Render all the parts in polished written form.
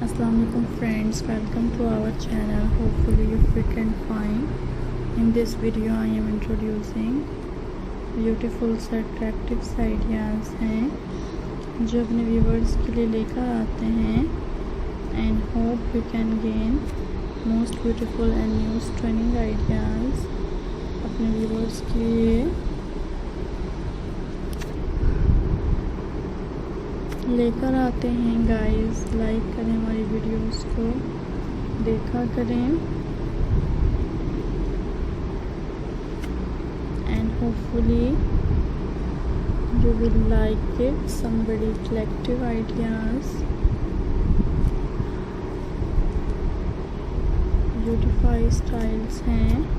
Assalamualaikum friends, welcome to our channel. Hopefully you fit and fine. In this video I am introducing beautiful से attractive ideas हैं जो अपने viewers के लिए लेकर आते हैं and hope you can gain most beautiful and new stunning ideas अपने viewers के लिए लेकर आते हैं गाइस। लाइक करें हमारी वीडियोस को, देखा करें and hopefully you will like it. Some very collective ideas, beautify styles हैं।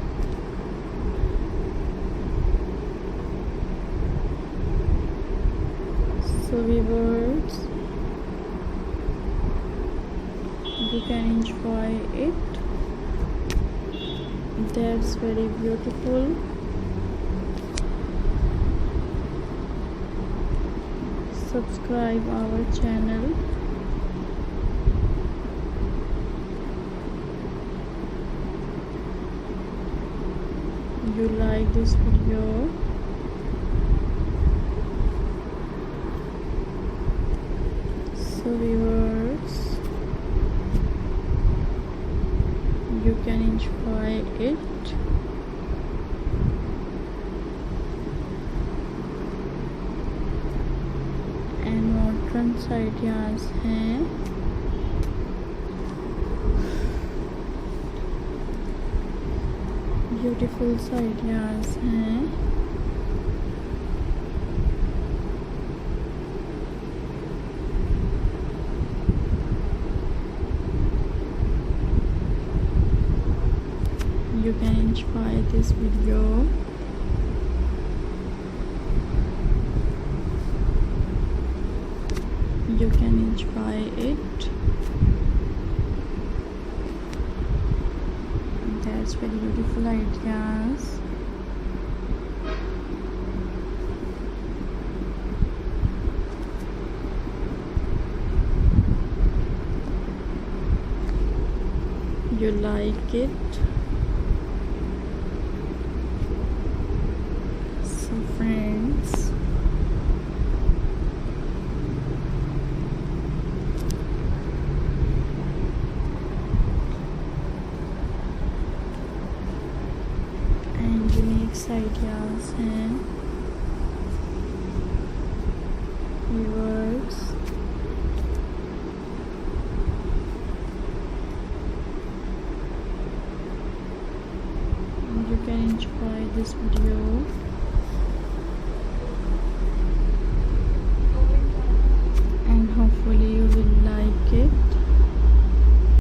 So viewers, you can enjoy it. That's very beautiful. Subscribe our channel. You like this video? So viewers, you can enjoy it. And modern ideas हैं, beautiful ideas हैं। You can enjoy this video. You can enjoy it. That's very beautiful ideas. You like it? So friends, and unique ideas हैं viewers। You can enjoy this video.